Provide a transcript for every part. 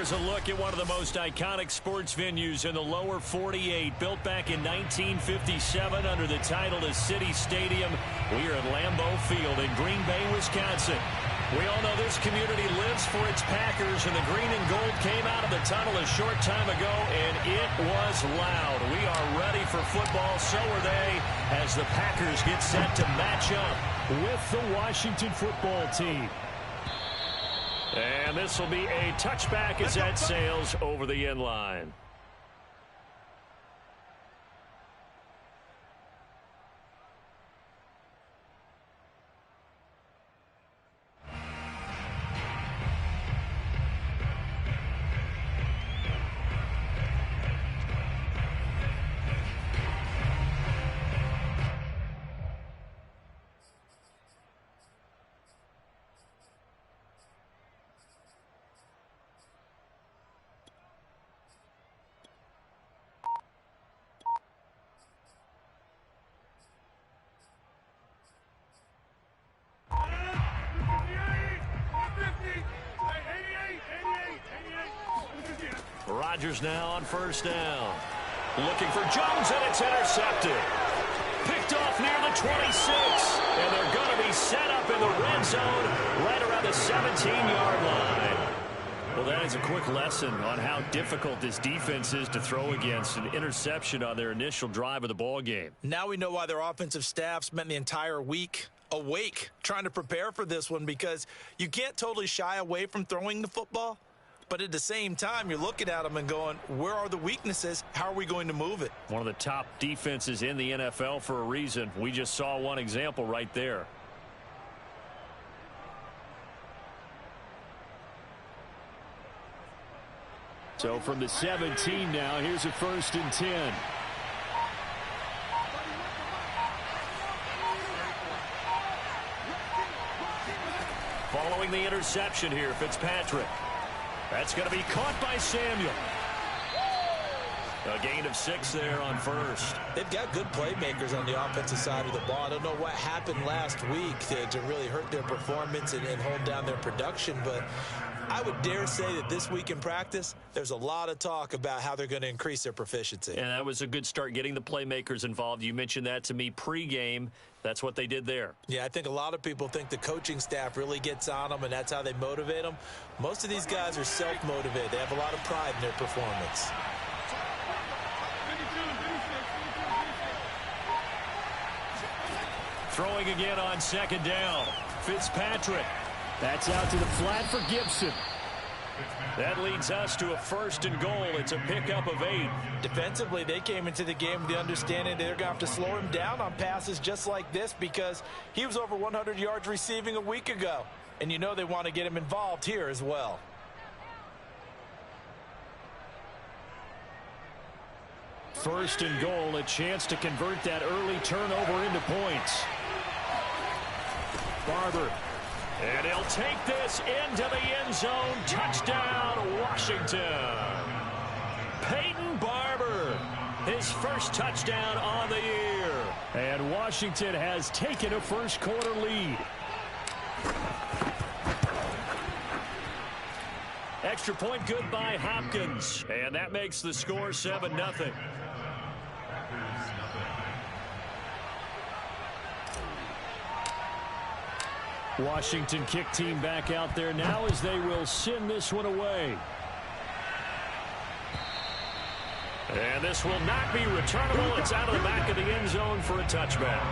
Here's a look at one of the most iconic sports venues in the lower 48, built back in 1957 under the title of City Stadium. We are at Lambeau Field in Green Bay, Wisconsin. We all know this community lives for its Packers, and the green and gold came out of the tunnel a short time ago, and it was loud. We are ready for football, so are they, as the Packers get set to match up with the Washington football team. And this will be a touchback as that sails over the end line. Rodgers now on first down. Looking for Jones, and it's intercepted. Picked off near the 26. And they're going to be set up in the red zone right around the 17-yard line. Well, that is a quick lesson on how difficult this defense is to throw against. An interception on their initial drive of the ball game. Now we know why their offensive staff spent the entire week awake trying to prepare for this one, because you can't totally shy away from throwing the football. But at the same time, you're looking at them and going, where are the weaknesses? How are we going to move it? One of the top defenses in the NFL for a reason. We just saw one example right there. So from the 17 now, here's a 1st and 10. Following the interception here, Fitzpatrick. That's going to be caught by Samuel. A gain of 6 there on first. They've got good playmakers on the offensive side of the ball. I don't know what happened last week to really hurt their performance and hold down their production, but I would dare say that this week in practice, there's a lot of talk about how they're going to increase their proficiency. And that was a good start, getting the playmakers involved. You mentioned that to me pregame. That's what they did there. Yeah, I think a lot of people think the coaching staff really gets on them, and that's how they motivate them. Most of these guys are self-motivated. They have a lot of pride in their performance. Throwing again on 2nd down. Fitzpatrick. That's out to the flat for Gibson. That leads us to a 1st and goal. It's a pickup of 8. Defensively, they came into the game with the understanding they're going to have to slow him down on passes just like this, because he was over 100 yards receiving a week ago. And you know they want to get him involved here as well. First and goal, a chance to convert that early turnover into points. Barber. And he'll take this into the end zone. Touchdown, Washington. Peyton Barber, his first touchdown on the year. And Washington has taken a first-quarter lead. Extra point good by Hopkins. And that makes the score 7-0. Washington kick team back out there now as they will send this one away. And this will not be returnable. It's out of the back of the end zone for a touchback.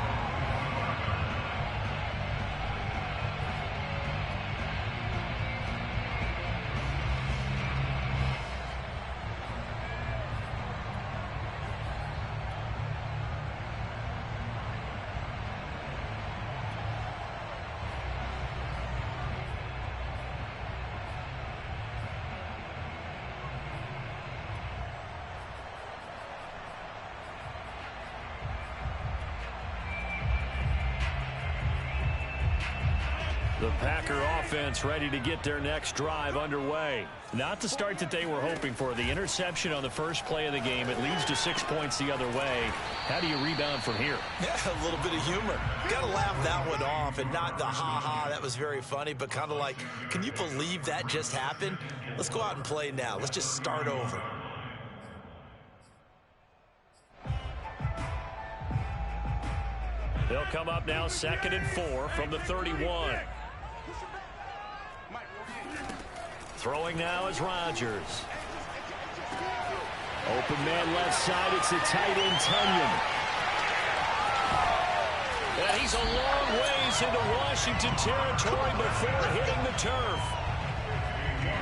The Packer offense ready to get their next drive underway. Not the start that they were hoping for. The interception on the first play of the game. It leads to 6 points the other way. How do you rebound from here? Yeah, a little bit of humor. Got to laugh that one off, and not the ha-ha, that was very funny, but kind of like, can you believe that just happened? Let's go out and play now. Let's just start over. They'll come up now 2nd and 4 from the 31. Throwing now is Rodgers. Open man left side. It's the tight end, Tunyon. And he's a long ways into Washington territory before hitting the turf.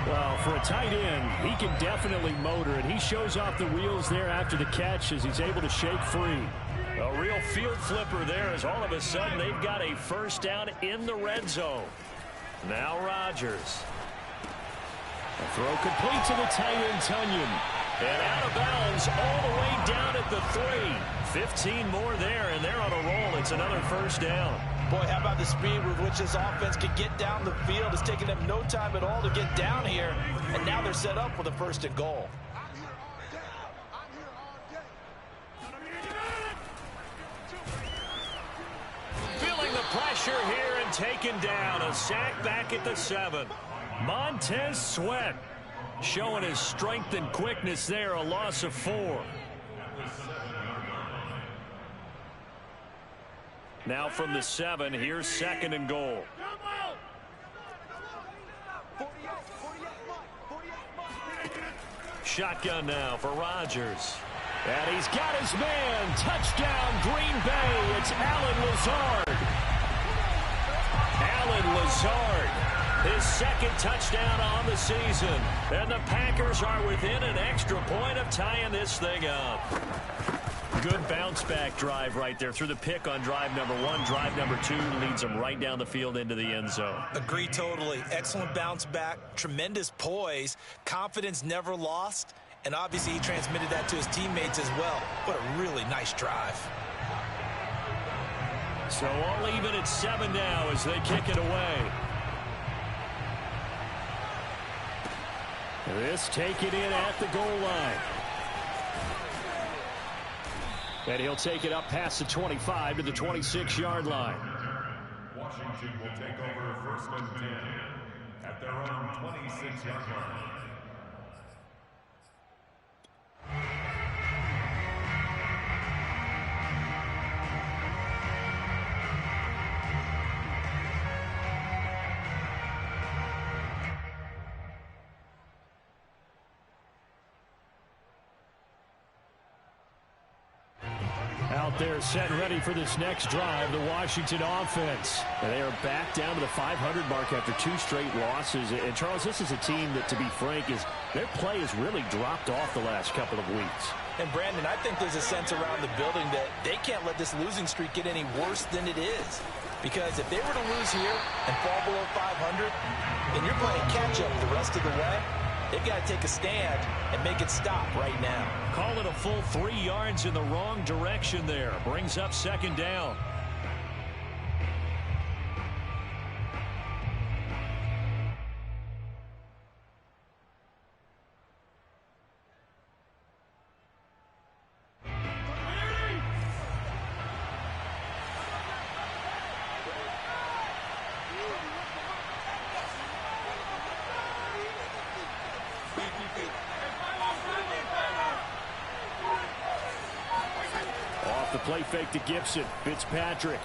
Well, for a tight end, he can definitely motor it. He shows off the wheels there after the catch as he's able to shake free. A real field flipper there as all of a sudden they've got a first down in the red zone. Now Rodgers. A throw complete to the tight end, Tunyon. And out of bounds all the way down at the 3. 15 more there, and they're on a roll. It's another first down. Boy, how about the speed with which this offense can get down the field? It's taken them no time at all to get down here, and now they're set up with a 1st and goal. Feeling the pressure here and taken down. A sack back at the 7. Montez Sweat showing his strength and quickness there. A loss of 4. Now from the 7, here's 2nd and goal. Shotgun now for Rodgers. And he's got his man. Touchdown, Green Bay. It's Allen Lazard. Allen Lazard. His 2nd touchdown on the season. And the Packers are within an extra point of tying this thing up. Good bounce-back drive right there through the pick on drive number 1. Drive number 2 leads them right down the field into the end zone. Agree totally. Excellent bounce back. Tremendous poise. Confidence never lost. And obviously he transmitted that to his teammates as well. What a really nice drive. So all even at 7 now as they kick it away. This taken in at the goal line. And he'll take it up past the 25 to the 26-yard line. Washington will take over 1st and 10 at their own 26-yard line. Out there set and ready for this next drive, the Washington offense. And they are back down to the 500 mark after 2 straight losses. And, Charles, this is a team that, to be frank, their play has really dropped off the last couple of weeks. And, Brandon, I think there's a sense around the building that they can't let this losing streak get any worse than it is. Because if they were to lose here and fall below 500, then you're playing catch-up the rest of the way. They've got to take a stand and make it stop right now. Call it a full 3 yards in the wrong direction there. Brings up 2nd down. The play fake to Gibson. Fitzpatrick.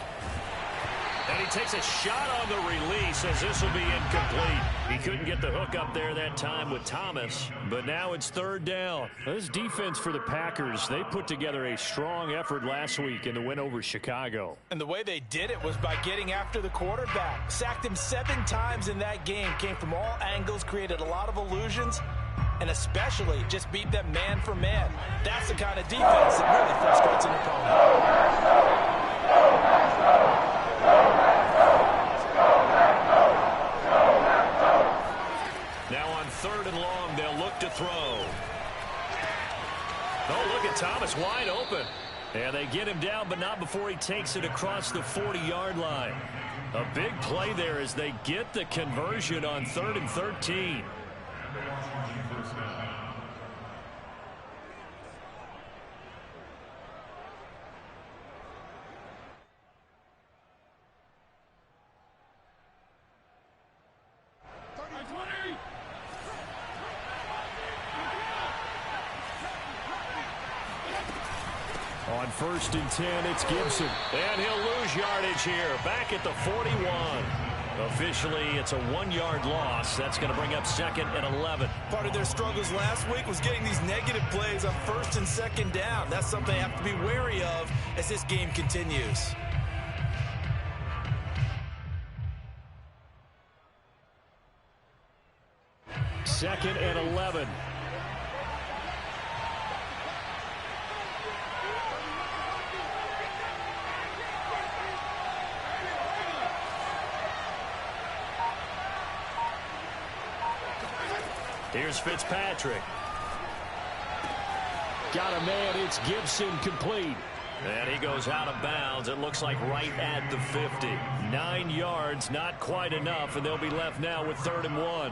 And he takes a shot on the release as this will be incomplete. He couldn't get the hook up there that time with Thomas, but now it's 3rd down. This defense for the Packers, they put together a strong effort last week in the win over Chicago. And the way they did it was by getting after the quarterback. Sacked him 7 times in that game. Came from all angles, created a lot of illusions, and especially just beat them man for man. That's the kind of defense that really frustrates an opponent. Now on 3rd and long, they'll look to throw. Oh, look at Thomas wide open. And they get get him down, but not before he takes it across the 40-yard line. A big play there as they get the conversion on 3rd and 13. On 1st and 10, it's Gibson. And he'll lose yardage here, back at the 41. Officially, it's a 1-yard loss. That's going to bring up 2nd and 11. Part of their struggles last week was getting these negative plays on 1st and 2nd down. That's something they have to be wary of as this game continues. Second and 11. Here's Fitzpatrick. Got a man. It's Gibson, complete. And he goes out of bounds. It looks like right at the 50. 9 yards, not quite enough, and they'll be left now with 3rd and 1.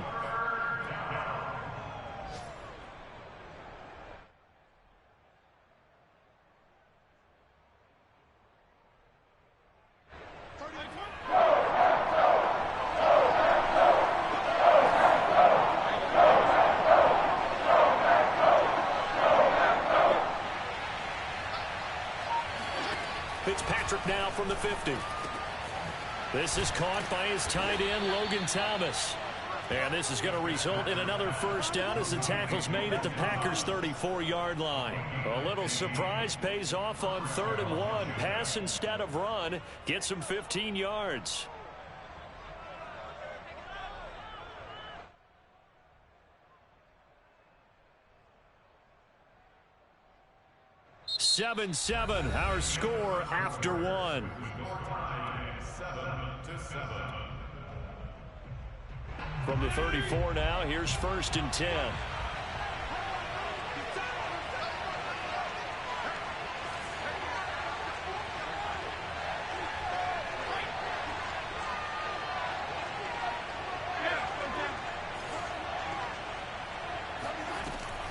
Fitzpatrick now from the 50. This is caught by his tight end, Logan Thomas. And this is going to result in another 1st down as the tackle's made at the Packers' 34-yard line. A little surprise pays off on 3rd and 1. Pass instead of run. Gets him 15 yards. Seven, our score after 1. 7-7. From the 34 now, here's 1st and 10.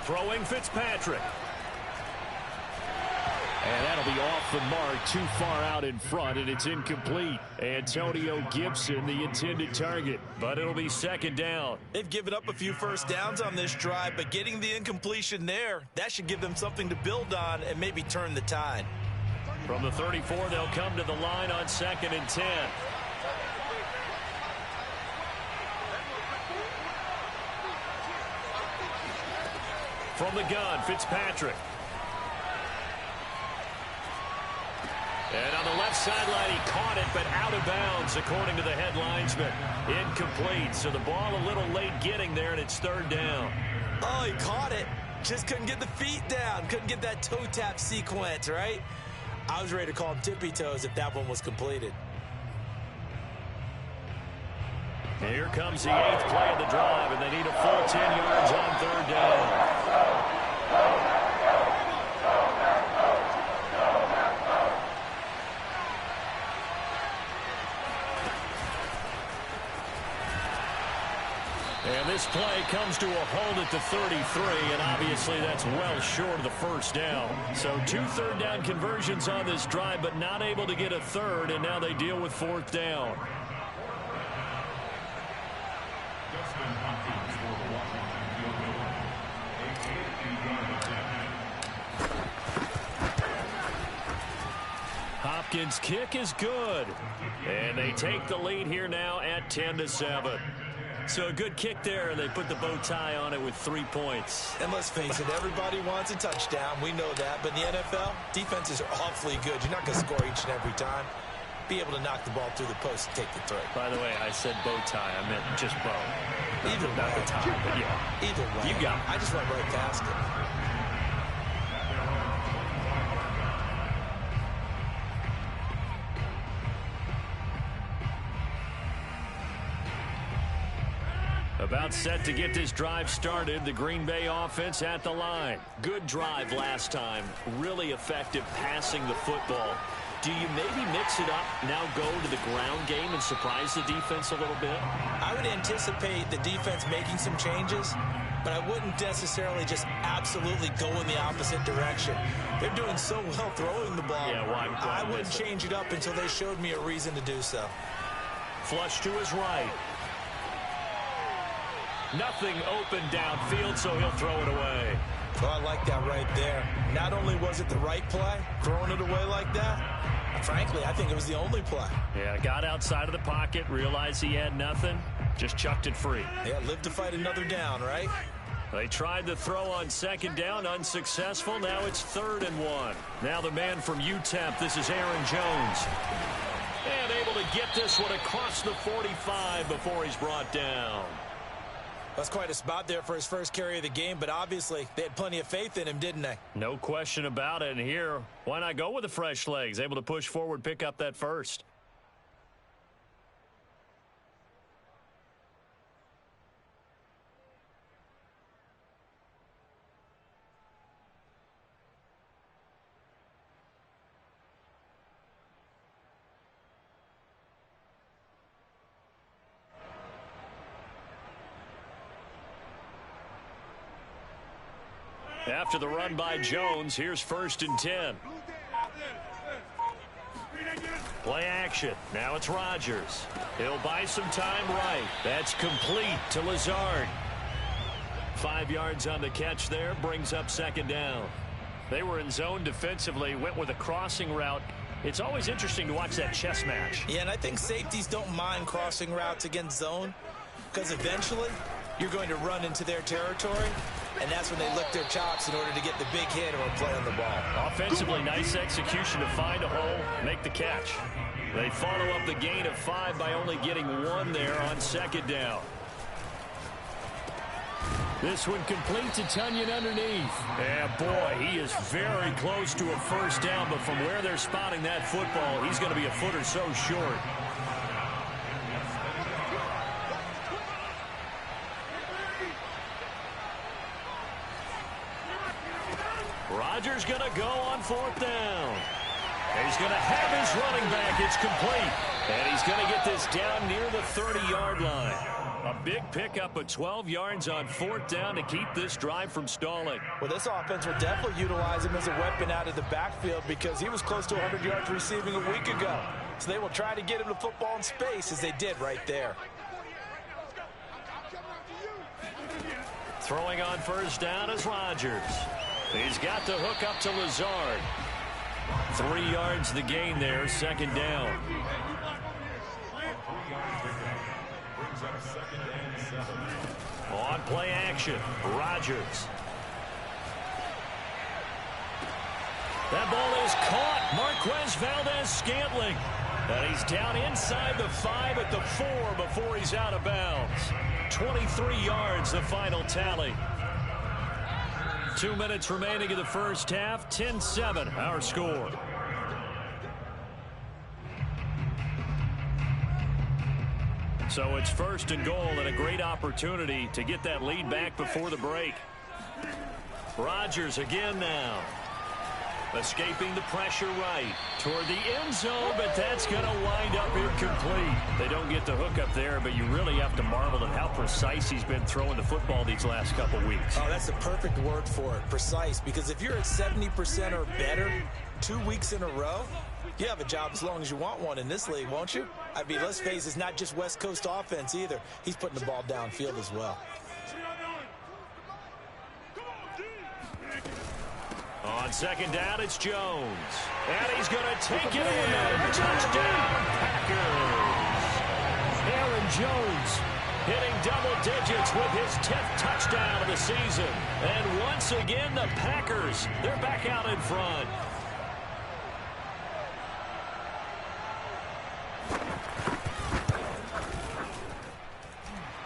Throwing Fitzpatrick. And that'll be off the mark, too far out in front, and it's incomplete. Antonio Gibson, the intended target, but it'll be 2nd down. They've given up a few 1st downs on this drive, but getting the incompletion there, that should give them something to build on and maybe turn the tide. From the 34, they'll come to the line on 2nd and 10. From the gun, Fitzpatrick. And on the left sideline, he caught it, but out of bounds, according to the head linesman. Incomplete, so the ball a little late getting there, and it's 3rd down. Oh, he caught it. Just couldn't get the feet down. Couldn't get that toe tap sequence, right? I was ready to call him tippy toes if that one was completed. Here comes the 8th play of the drive, and they need a full 10 yards on 3rd down. And this play comes to a hold at the 33, and obviously that's well short of the 1st down. So 2 3rd down conversions on this drive, but not able to get a 3rd, and now they deal with 4th down. Hopkins' kick is good, and they take the lead here now at 10-7. So a good kick there, and they put the bow tie on it with 3 points. And let's face it, everybody wants a touchdown. We know that. But in the NFL, defenses are awfully good. You're not going to score each and every time. Be able to knock the ball through the post and take the throw. By the way, I said bow tie. I meant just bow. Either way. Not the tie, but yeah. Either way. You got it. I just went right past it. About set to get this drive started. The Green Bay offense at the line. Good drive last time. Really effective passing the football. Do you maybe mix it up, now go to the ground game and surprise the defense a little bit? I would anticipate the defense making some changes, but I wouldn't necessarily just absolutely go in the opposite direction. They're doing so well throwing the ball. Yeah, well, I wouldn't change it up until they showed me a reason to do so. Flush to his right. Nothing open downfield, so he'll throw it away. Oh, I like that right there. Not only was it the right play, throwing it away like that, frankly, I think it was the only play. Yeah, got outside of the pocket, realized he had nothing, just chucked it free. Yeah, live to fight another down, right? They tried to throw on second down, unsuccessful. Now it's 3rd and 1. Now the man from UTEP, this is Aaron Jones. And able to get this one across the 45 before he's brought down. That's quite a spot there for his first carry of the game, but obviously they had plenty of faith in him, didn't they? No question about it. And here, why not go with the fresh legs? Able to push forward, pick up that first. After the run by Jones, here's 1st and 10. Play action. Now it's Rodgers. He'll buy some time right. That's complete to Lazard. 5 yards on the catch there. Brings up 2nd down. They were in zone defensively. Went with a crossing route. It's always interesting to watch that chess match. Yeah, and I think safeties don't mind crossing routes against zone because eventually you're going to run into their territory, and that's when they lick their chops in order to get the big hit or play on the ball. Offensively, nice execution to find a hole, make the catch. They follow up the gain of 5 by only getting 1 there on 2nd down. This one complete to Tunyon underneath. Yeah, boy, he is very close to a 1st down, but from where they're spotting that football, he's going to be a foot or so short. Rodgers going to go on 4th down. He's going to have his running back. It's complete. And he's going to get this down near the 30-yard line. A big pickup of 12 yards on 4th down to keep this drive from stalling. Well, this offense will definitely utilize him as a weapon out of the backfield because he was close to 100 yards receiving a week ago. So they will try to get him the football in space as they did right there. Throwing on 1st down is Rodgers. He's got the hook up to Lazard. 3 yards the gain there, 2nd down. On play action, Rodgers. That ball is caught. Marquez Valdez-Scantling. And he's down inside the 5 at the 4 before he's out of bounds. 23 yards, the final tally. 2 minutes remaining in the first half. 10-7, our score. So it's 1st and goal and a great opportunity to get that lead back before the break. Rodgers again now. Escaping the pressure right toward the end zone, but that's going to wind up incomplete. They don't get the hook up there, but you really have to marvel at how precise he's been throwing the football these last couple weeks. Oh, that's the perfect word for it, precise, because if you're at 70% or better 2 weeks in a row, you have a job as long as you want one in this league, won't you? I mean, let's face it, it's not just West Coast offense either. He's putting the ball downfield as well. On 2nd down, it's Jones. And he's going to take it in. Touchdown, Packers. Aaron Jones hitting double digits with his 10th touchdown of the season. And once again, the Packers, they're back out in front.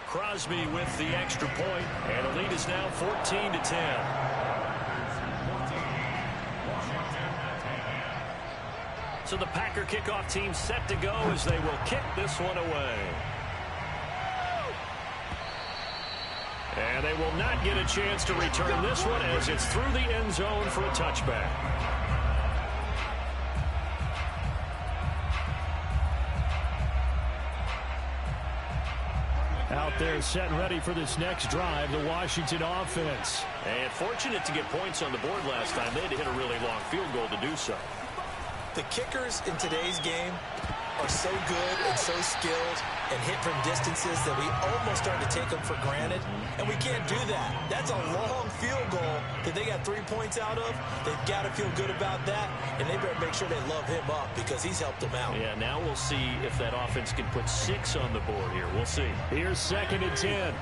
Crosby with the extra point, and the lead is now 14-10. So the Packer kickoff team set to go as they will kick this one away. And they will not get a chance to return this one as it's through the end zone for a touchback. Out there set and ready for this next drive, the Washington offense. And fortunate to get points on the board last time. They had to hit a really long field goal to do so. The kickers in today's game are so good and so skilled and hit from distances that we almost start to take them for granted, and we can't do that. That's a long field goal that they got 3 points out of. They've got to feel good about that, and they better make sure they love him up because he's helped them out. Yeah, now we'll see if that offense can put 6 on the board here. We'll see. Here's 2nd and 10.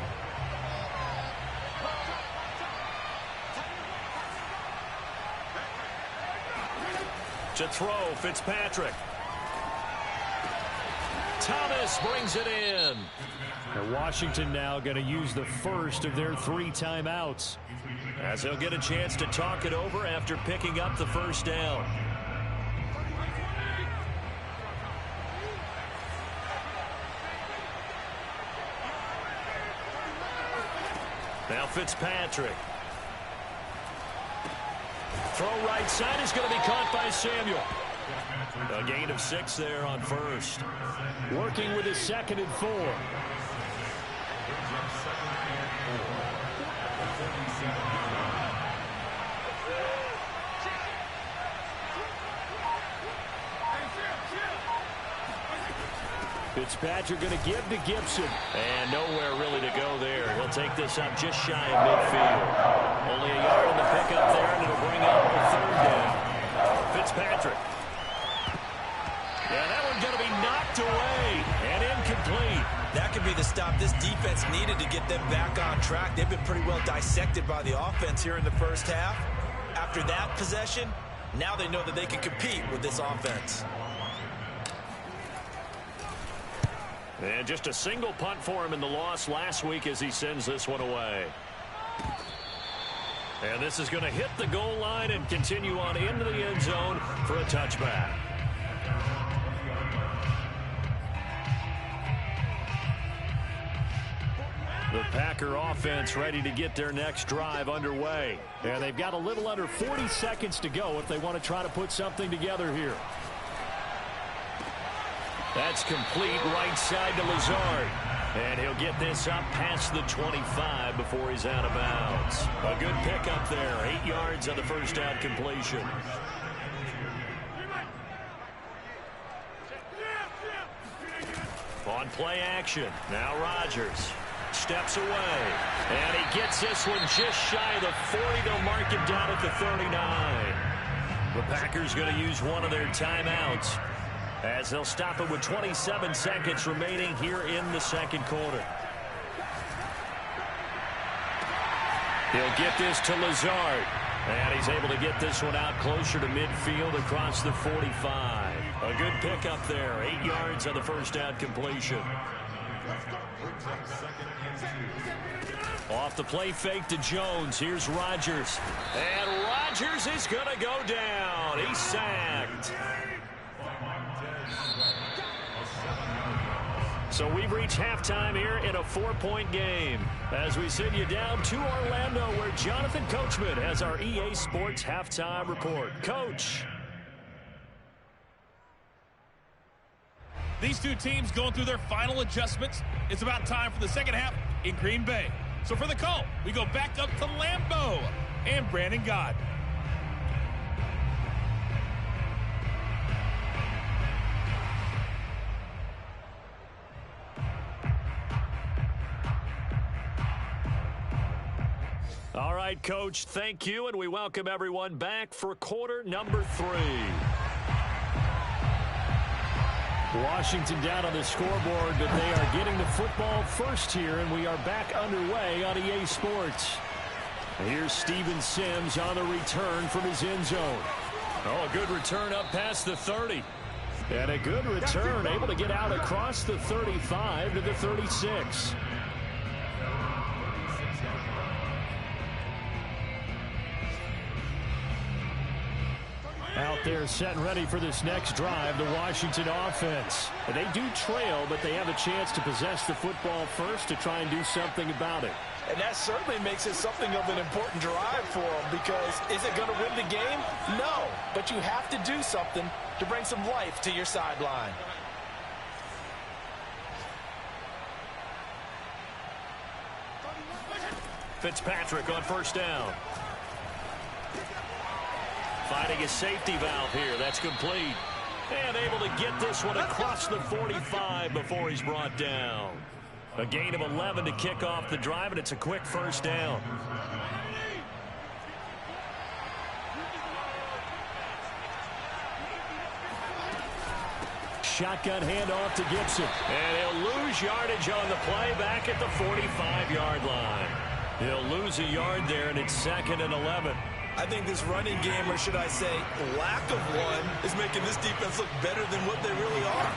To throw, Fitzpatrick. Thomas brings it in. And Washington now going to use the first of their 3 timeouts, as he'll get a chance to talk it over after picking up the first down. Now Fitzpatrick. Throw right side is going to be caught by Samuel. A gain of 6 there on first. Working with his 2nd and 4. Fitzpatrick going to give to Gibson. And nowhere really to go there. He'll take this up just shy of midfield. Only a yard in the pickup there, and it'll bring up the 3rd down. Fitzpatrick. Yeah, that one's going to be knocked away and incomplete. That could be the stop this defense needed to get them back on track. They've been pretty well dissected by the offense here in the first half. After that possession, now they know that they can compete with this offense. And just a single punt for him in the loss last week as he sends this one away. And this is going to hit the goal line and continue on into the end zone for a touchback. The Packer offense ready to get their next drive underway. And they've got a little under 40 seconds to go if they want to try to put something together here. That's complete right side to Lazard. And he'll get this up past the 25 before he's out of bounds. A good pickup there. 8 yards on the first down completion. On play action. Now Rodgers steps away. And he gets this one just shy of the 40. They'll mark him down at the 39. The Packers going to use one of their timeouts, as they'll stop it with 27 seconds remaining here in the second quarter. He'll get this to Lazard. And he's able to get this one out closer to midfield across the 45. A good pickup there. 8 yards on the first down completion. Off the play fake to Jones. Here's Rodgers. And Rodgers is going to go down. He's sacked. So we've reached halftime here in a 4-point game, as we send you down to Orlando, where Jonathan Coachman has our EA Sports halftime report. Coach. These two teams going through their final adjustments. It's about time for the second half in Green Bay. So for the call, we go back up to Lambeau and Brandon Gott. All right, Coach, thank you, and we welcome everyone back for quarter number 3. Washington down on the scoreboard, but they are getting the football first here, and we are back underway on EA Sports. Here's Steven Sims on the return from his end zone. Oh, a good return up past the 30. And a good return, able to get out across the 35 to the 36. Out there set and ready for this next drive, the Washington offense. They do trail, but they have a chance to possess the football first to try and do something about it. And that certainly makes it something of an important drive for them, because is it going to win the game? No, but you have to do something to bring some life to your sideline. Fitzpatrick on first down. Finding a safety valve here. That's complete. And able to get this one across the 45 before he's brought down. A gain of 11 to kick off the drive, and it's a quick first down. Shotgun handoff to Gibson. And he'll lose yardage on the play back at the 45-yard line. He'll lose a yard there, and it's 2nd and 11. I think this running game, or should I say lack of one, is making this defense look better than what they really are.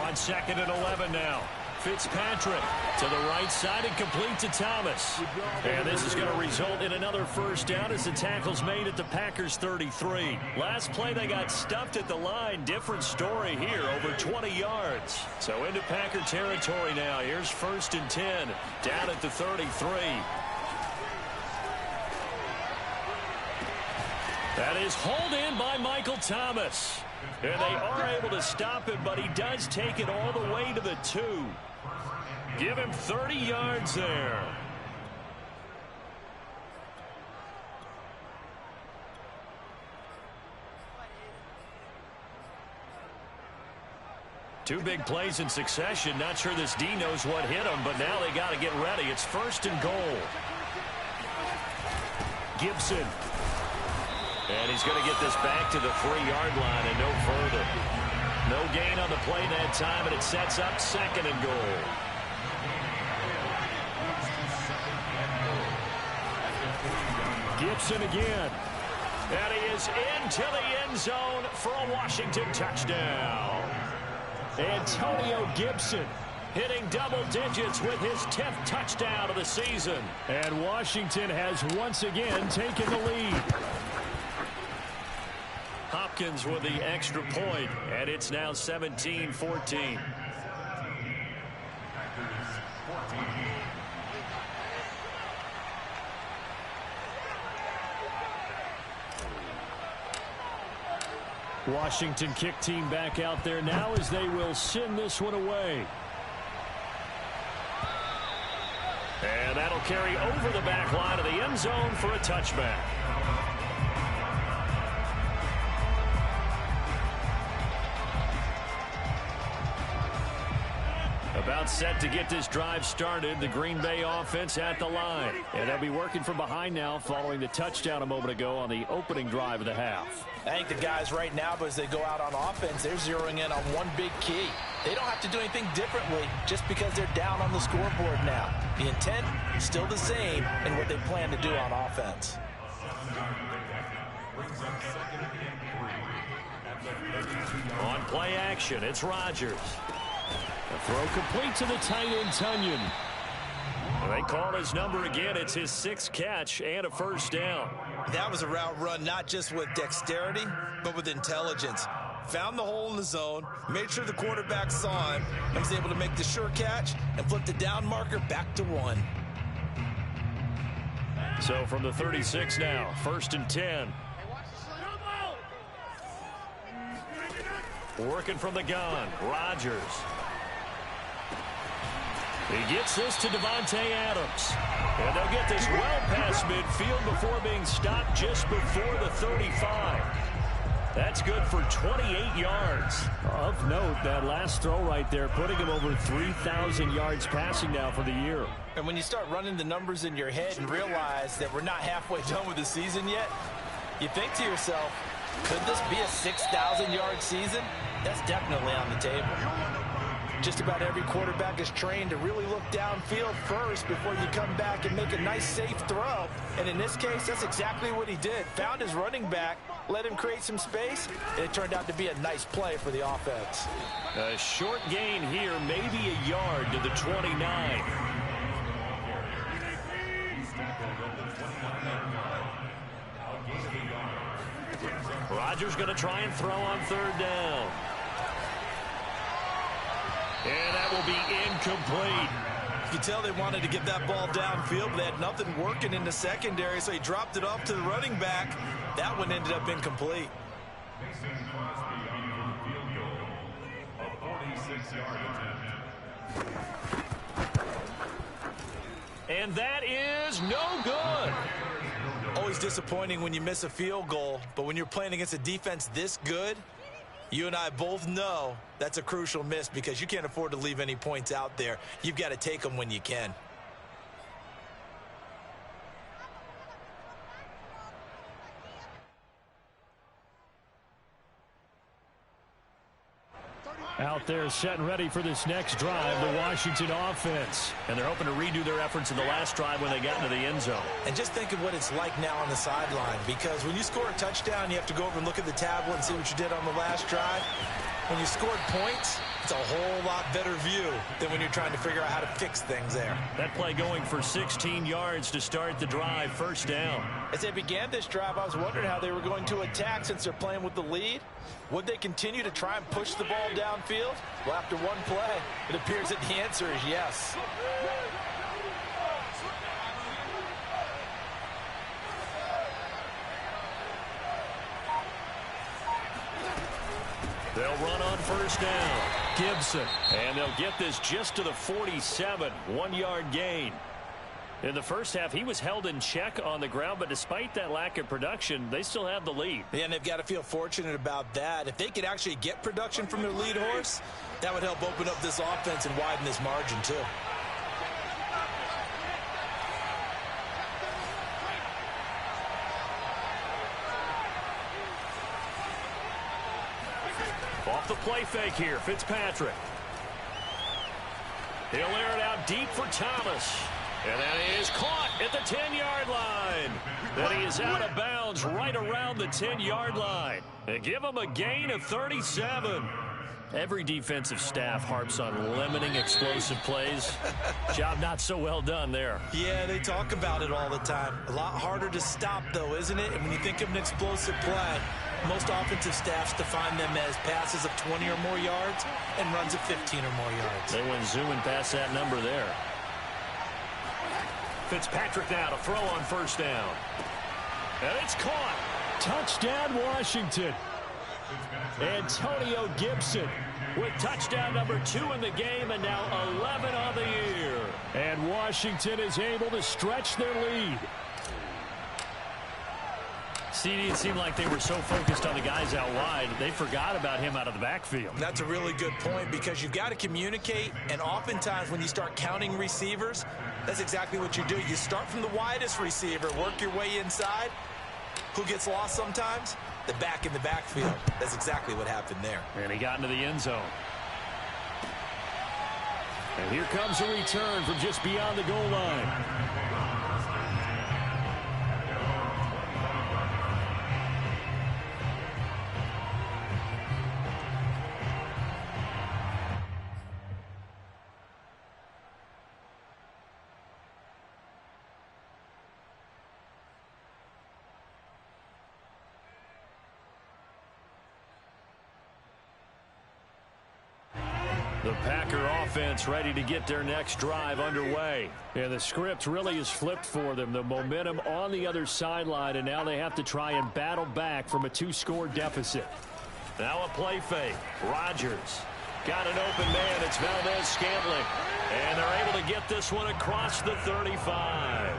On 2nd and 11 now. Fitzpatrick to the right side and complete to Thomas. And this is going to result in another first down as the tackle's made at the Packers 33. Last play they got stuffed at the line. Different story here, over 20 yards. So into Packer territory now. Here's 1st and 10 down at the 33. That is hauled in by Michael Thomas. And they are able to stop him, but he does take it all the way to the 2. Give him 30 yards there. Two big plays in succession. Not sure this D knows what hit him, but now they got to get ready. It's 1st and goal. Gibson. And he's going to get this back to the 3-yard line and no further. No gain on the play that time, and it sets up 2nd and goal. Gibson again. And he is into the end zone for a Washington touchdown. Antonio Gibson hitting double digits with his 10th touchdown of the season. And Washington has once again taken the lead. Hopkins with the extra point, and it's now 17-14. Washington kick team back out there now as they will send this one away. And that'll carry over the back line of the end zone for a touchback. About set to get this drive started. The Green Bay offense at the line. And they'll be working from behind now following the touchdown a moment ago on the opening drive of the half. I think the guys right now, as they go out on offense, they're zeroing in on one big key. They don't have to do anything differently just because they're down on the scoreboard now. The intent is still the same in what they plan to do on offense. On play action, it's Rodgers. A throw complete to the tight end, Tunyon. They call his number again. It's his 6th catch and a first down. That was a route run not just with dexterity, but with intelligence. Found the hole in the zone, made sure the quarterback saw him, and was able to make the sure catch and flip the down marker back to 1. So from the 36 now, 1st and 10. Working from the gun, Rodgers. He gets this to Devontae Adams. And they'll get this well past midfield before being stopped just before the 35. That's good for 28 yards. Of note, that last throw right there, putting him over 3,000 yards passing now for the year. And when you start running the numbers in your head and realize that we're not halfway done with the season yet, you think to yourself, could this be a 6,000-yard season? That's definitely on the table. Just about every quarterback is trained to really look downfield first before you come back and make a nice, safe throw. And in this case, that's exactly what he did. Found his running back, let him create some space, and it turned out to be a nice play for the offense. A short gain here, maybe a yard to the 29. Rodgers going to try and throw on 3rd down. And that will be incomplete. could tell they wanted to get that ball downfield, but they had nothing working in the secondary, so he dropped it off to the running back. That one ended up incomplete. Mason Crosby on for the field goal. A 46-yard attempt. And that is no good. Always disappointing when you miss a field goal, but when you're playing against a defense this good, you and I both know that's a crucial miss because you can't afford to leave any points out there. You've got to take them when you can. Out there setting ready for this next drive, the Washington offense. And they're hoping to redo their efforts in the last drive when they got into the end zone. And just think of what it's like now on the sideline, because when you score a touchdown, you have to go over and look at the tablet and see what you did on the last drive. When you scored points, it's a whole lot better view than when you're trying to figure out how to fix things there. That play going for 16 yards to start the drive, first down. As they began this drive, I was wondering how they were going to attack since they're playing with the lead. Would they continue to try and push the ball downfield? Well, after one play, it appears that the answer is yes. They'll run on first down. Gibson. And they'll get this just to the 47. 1-yard gain. In the first half, he was held in check on the ground, but despite that lack of production, they still have the lead. Yeah, and they've got to feel fortunate about that. If they could actually get production from their lead horse, that would help open up this offense and widen this margin, too. Off the play fake here, Fitzpatrick. He'll air it out deep for Thomas. And that is caught at the 10-yard line. Then he is out of bounds right around the 10-yard line. And give him a gain of 37. Every defensive staff harps on limiting explosive plays. Job not so well done there. Yeah, they talk about it all the time. A lot harder to stop, though, isn't it? And when you think of an explosive play, most offensive staffs define them as passes of 20 or more yards and runs of 15 or more yards. They went zooming past that number there. Fitzpatrick now to throw on first down. And it's caught. Touchdown, Washington. Antonio Gibson with touchdown number 2 in the game and now 11 on the year. And Washington is able to stretch their lead. CD, it seemed like they were so focused on the guys out wide, they forgot about him out of the backfield. That's a really good point because you've got to communicate, and oftentimes when you start counting receivers, that's exactly what you do. You start from the widest receiver, work your way inside. Who gets lost sometimes? The back in the backfield. That's exactly what happened there. And he got into the end zone. And here comes a return from just beyond the goal line. The Packer offense ready to get their next drive underway. And the script really is flipped for them. The momentum on the other sideline, and now they have to try and battle back from a 2-score deficit. Now a play fake. Rodgers got an open man. It's Valdez-Scantling. And they're able to get this one across the 35.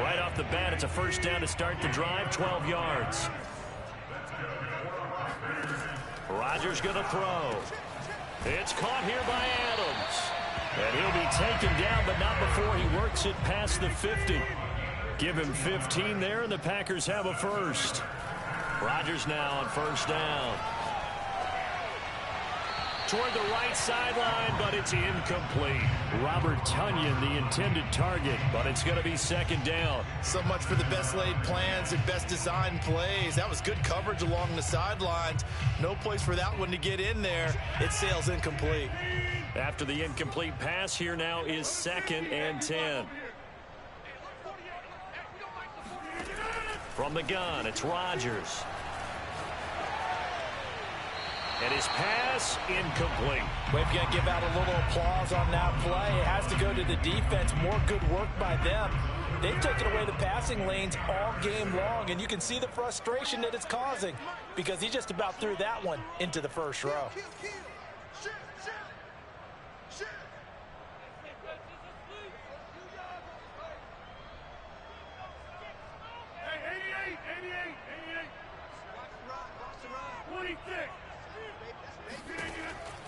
Right off the bat, it's a first down to start the drive, 12 yards. Rodgers going to throw. It's caught here by Adams. And he'll be taken down, but not before he works it past the 50. Give him 15 there, and the Packers have a first. Rodgers now on first down. Toward the right sideline, but it's incomplete. Robert Tonyan, the intended target, but it's going to be second down. So much for the best laid plans and best designed plays. That was good coverage along the sidelines. No place for that one to get in there. It sails incomplete. After the incomplete pass, here now is 2nd and 10. From the gun, it's Rodgers. And his pass incomplete. We've got to give out a little applause on that play. It has to go to the defense. More good work by them. They've taken away the passing lanes all game long, and you can see the frustration that it's causing because he just about threw that one into the first row.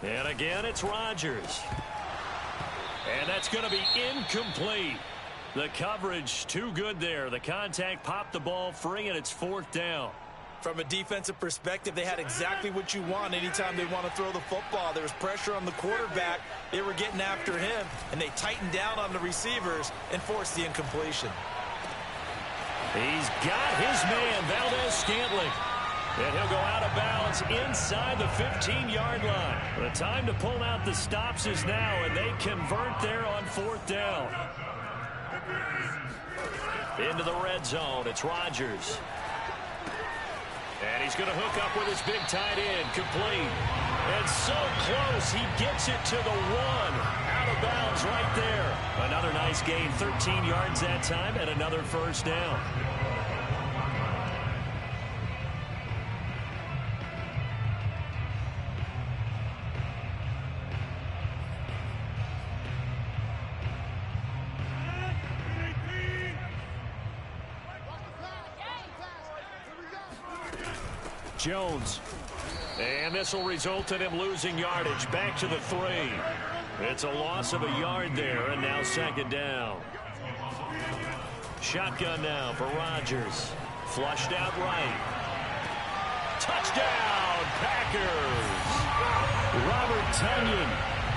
And again, it's Rodgers. And that's going to be incomplete. The coverage too good there. The contact popped the ball free, and it's 4th down. From a defensive perspective, they had exactly what you want anytime they want to throw the football. There was pressure on the quarterback. They were getting after him, and they tightened down on the receivers and forced the incompletion. He's got his man, Valdez-Scantling. And he'll go out of bounds inside the 15-yard line. The time to pull out the stops is now, and they convert there on 4th down. Into the red zone, it's Rodgers. And he's going to hook up with his big tight end, complete. And so close, he gets it to the 1. Out of bounds right there. Another nice gain, 13 yards that time, and another first down. Jones. And this will result in him losing yardage. Back to the 3. It's a loss of a yard there, and now 2nd down. Shotgun now for Rodgers. Flushed out right. Touchdown, Packers! Robert Tonyan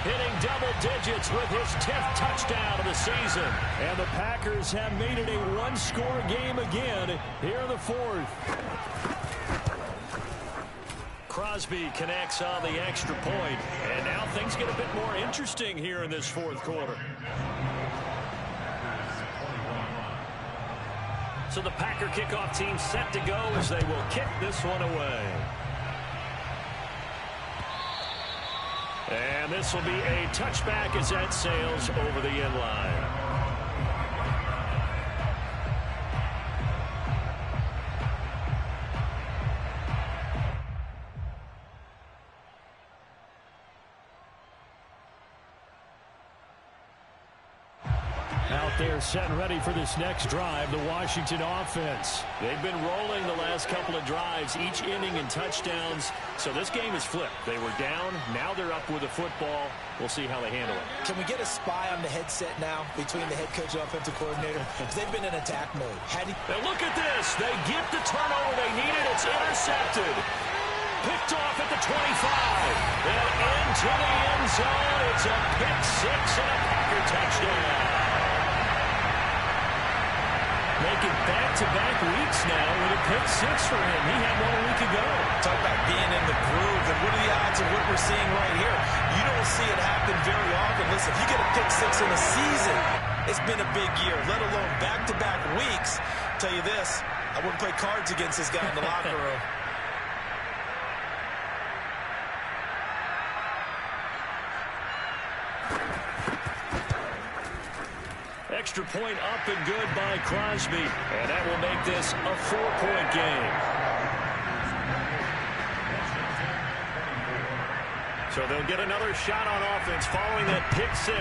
hitting double digits with his 10th touchdown of the season. And the Packers have made it a one-score game again here in the 4th. Crosby connects on the extra point, and now things get a bit more interesting here in this 4th quarter. So the Packer kickoff team set to go as they will kick this one away. And this will be a touchback as that sails over the end line. They're set and ready for this next drive, the Washington offense. They've been rolling the last couple of drives, each inning in touchdowns. So this game is flipped. They were down. Now they're up with the football. We'll see how they handle it. Can we get a spy on the headset now between the head coach and offensive coordinator? Because they've been in attack mode. Now look at this. They get the turnover they needed. It's intercepted. Picked off at the 25. And into the end zone. It's a pick 6 and a Packer touchdown. Making back-to-back weeks now with a pick 6 for him. He had one a week ago. Talk about being in the groove, and what are the odds of what we're seeing right here? You don't see it happen very often. Listen, if you get a pick 6 in a season, it's been a big year, let alone back-to-back weeks. Tell you this, I wouldn't play cards against this guy in the locker room. Extra point up and good by Crosby. And that will make this a 4-point game. So they'll get another shot on offense following that pick 6.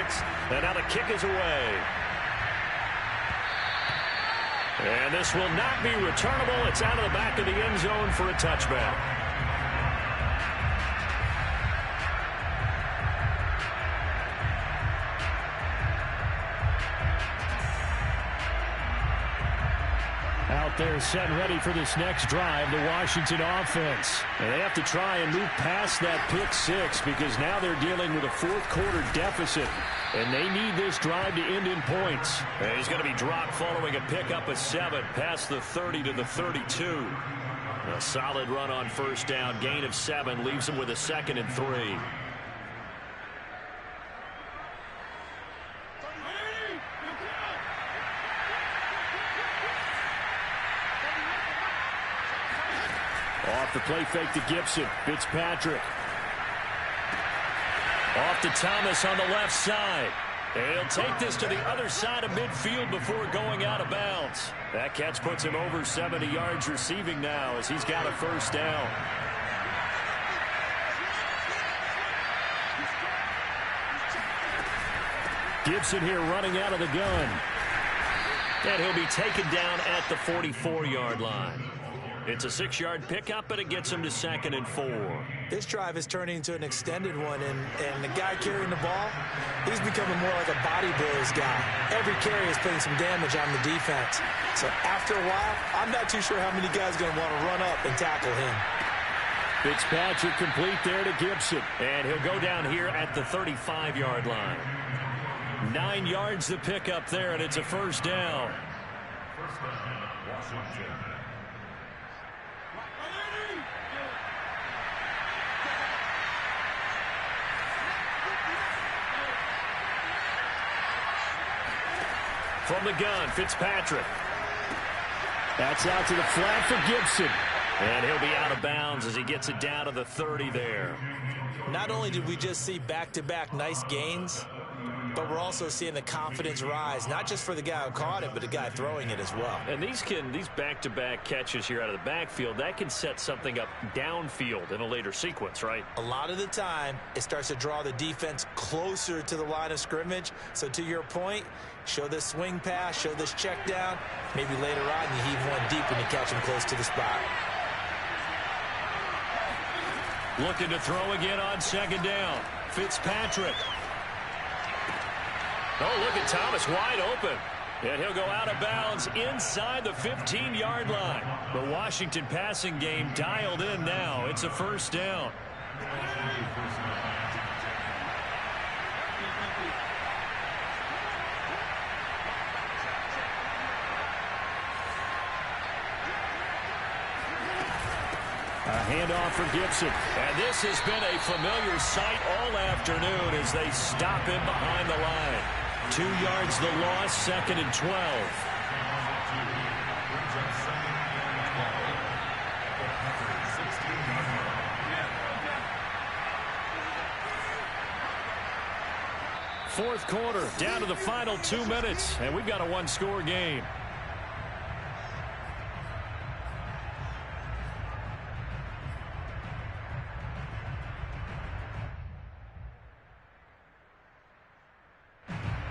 And now the kick is away. And this will not be returnable. It's out of the back of the end zone for a touchback. They're set and ready for this next drive, the Washington offense. And they have to try and move past that pick 6 because now they're dealing with a 4th quarter deficit. And they need this drive to end in points. And he's going to be dropped following a pickup of 7 past the 30 to the 32. A solid run on first down. Gain of 7 leaves him with a 2nd and 3. Off the play fake to Gibson. Fitzpatrick Off to Thomas on the left side. And he'll take this to the other side of midfield before going out of bounds. That catch puts him over 70 yards receiving now as he's got a first down. Gibson here running out of the gun. And he'll be taken down at the 44-yard line. It's a 6-yard pickup, but it gets him to 2nd and 4. This drive is turning into an extended one, and the guy carrying the ball, he's becoming more like a body blows guy. Every carry is putting some damage on the defense. So after a while, I'm not too sure how many guys are going to want to run up and tackle him. Fitzpatrick complete there to Gibson. And he'll go down here at the 35-yard line. 9 yards the pickup there, and it's a first down. First down, Washington. From the gun, Fitzpatrick. That's out to the flat for Gibson. And he'll be out of bounds as he gets it down to the 30 there. Not only did we just see back-to-back nice gains, but we're also seeing the confidence rise, not just for the guy who caught it, but the guy throwing it as well. And these back-to-back catches here out of the backfield, that can set something up downfield in a later sequence, right? A lot of the time, it starts to draw the defense closer to the line of scrimmage. So to your point, show this swing pass, show this check down. Maybe later on, you heave one deep when you catch him close to the spot. Looking to throw again on 2nd down. Fitzpatrick. Oh, look at Thomas wide open. And he'll go out of bounds inside the 15-yard line. The Washington passing game dialed in now. It's a first down. A handoff for Gibson. And this has been a familiar sight all afternoon as they stop him behind the line. 2 yards the loss, 2nd and 12. Fourth quarter, down to the final 2 minutes, and we've got a one-score game.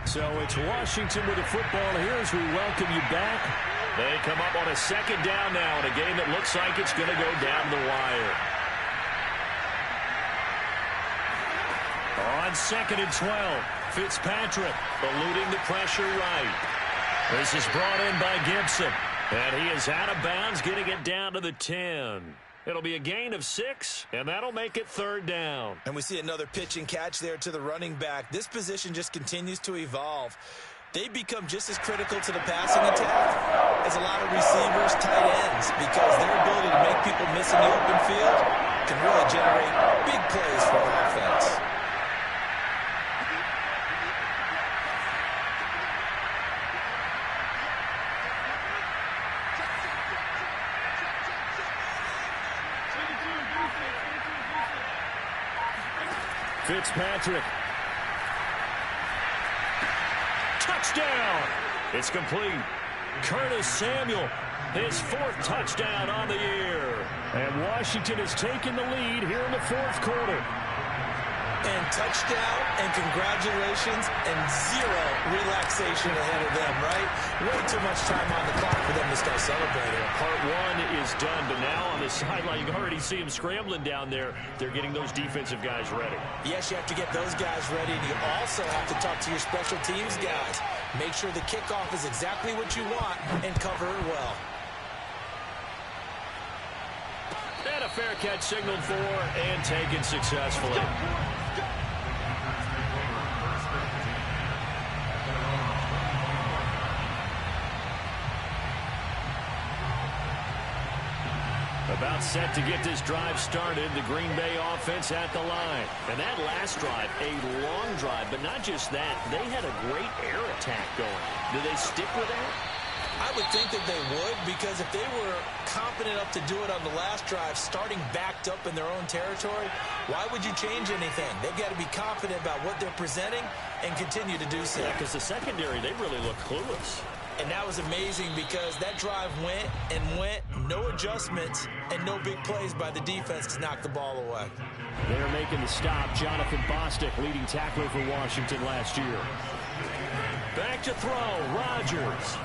So it's Washington with the football here as we welcome you back. They come up on a 2nd down now in a game that looks like it's going to go down the wire. On 2nd and 12, Fitzpatrick eluding the pressure right. This is brought in by Gibson. And he is out of bounds, getting it down to the 10. It'll be a gain of 6, and that'll make it 3rd down. And we see another pitch and catch there to the running back. This position just continues to evolve. They become just as critical to the passing attack as a lot of receivers, tight ends, because their ability to make people miss in the open field can really generate big plays for the offense. Fitzpatrick. Touchdown! It's complete. Curtis Samuel, his 4th touchdown on the year. And Washington has taken the lead here in the 4th quarter. And touchdown, and congratulations, and 0 relaxation ahead of them, right? Way too much time on the clock for them to start celebrating. Part 1 is done, but now on the sideline, you can already see them scrambling down there. They're getting those defensive guys ready. Yes, you have to get those guys ready, and you also have to talk to your special teams guys. Make sure the kickoff is exactly what you want and cover it well. And a fair catch signaled for and taken successfully. About set to get this drive started, the Green Bay offense at the line. And that last drive, a long drive, but not just that. They had a great air attack going. Do they stick with that? I would think that they would, because if they were confident enough to do it on the last drive, starting backed up in their own territory, why would you change anything? They've got to be confident about what they're presenting and continue to do so. Yeah, because the secondary, they really look clueless. And that was amazing because that drive went and went, no adjustments, and no big plays by the defense to knock the ball away. They're making the stop. Jonathan Bostic, leading tackler for Washington last year. Back to throw, Rodgers.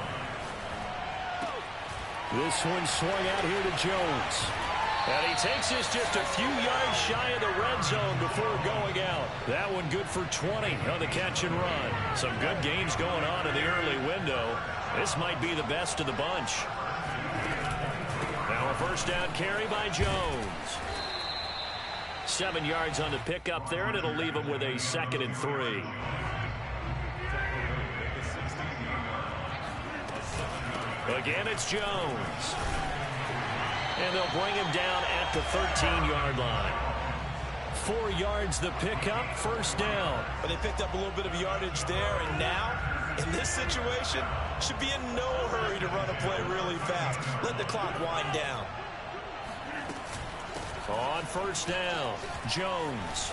This one swung out here to Jones. And he takes this just a few yards shy of the red zone before going out. That one good for 20 on the catch and run. Some good games going on in the early window. This might be the best of the bunch. Now a first down carry by Jones. 7 yards on the pickup there, and it'll leave him with a 2nd and 3. Again, it's Jones. And they'll bring him down at the 13-yard line. 4 yards the pickup, first down. But they picked up a little bit of yardage there, and now, in this situation, should be in no hurry to run a play really fast. Let the clock wind down. On first down, Jones.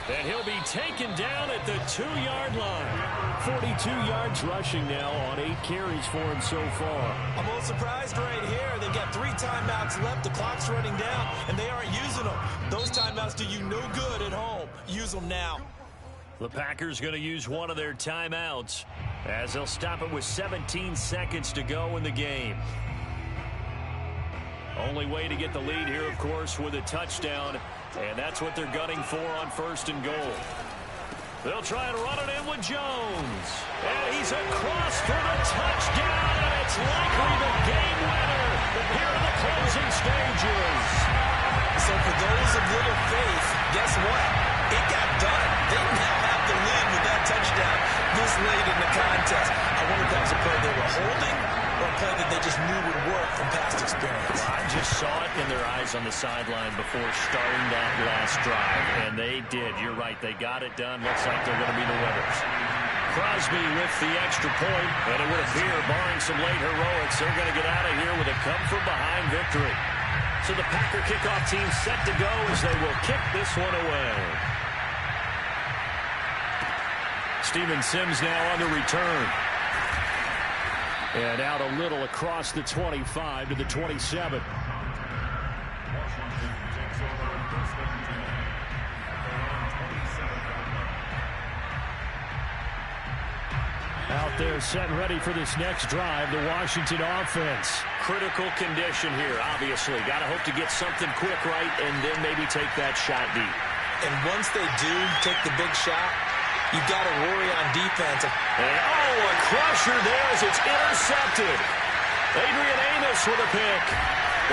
And he'll be taken down at the 2-yard line. 42 yards rushing now on 8 carries for him so far. I'm a little surprised right here. They've got 3 timeouts left. The clock's running down, and they aren't using them. Those timeouts do you no good at home. Use them now. The Packers going to use one of their timeouts as they'll stop it with 17 seconds to go in the game. Only way to get the lead here, of course, with a touchdown. And that's what they're gunning for on first and goal. They'll try and run it in with Jones. And he's across for the touchdown. And it's likely the game winner here in the closing stages. So for those of little faith, guess what? It got done. They now have the lead with that touchdown this late in the contest. I wonder if that was a play they were holding or a play that they just knew would work from past experience. I just saw it in their eyes on the sideline before starting that last drive, and they did. You're right. They got it done. Looks like they're going to be the winners. Crosby with the extra point, and it would appear, barring some late heroics, they're going to get out of here with a come-from-behind victory. So the Packer kickoff team set to go as they will kick this one away. Steven Sims now on the return. And out a little across the 25 to the 27. Out there set and ready for this next drive, the Washington offense. Critical condition here, obviously. Got to hope to get something quick right and then maybe take that shot deep. And once they do take the big shot, you've got to worry on defense. And a crusher there as it's intercepted. Adrian Amos with a pick.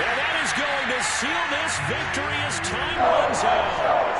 And that is going to seal this victory as time runs out.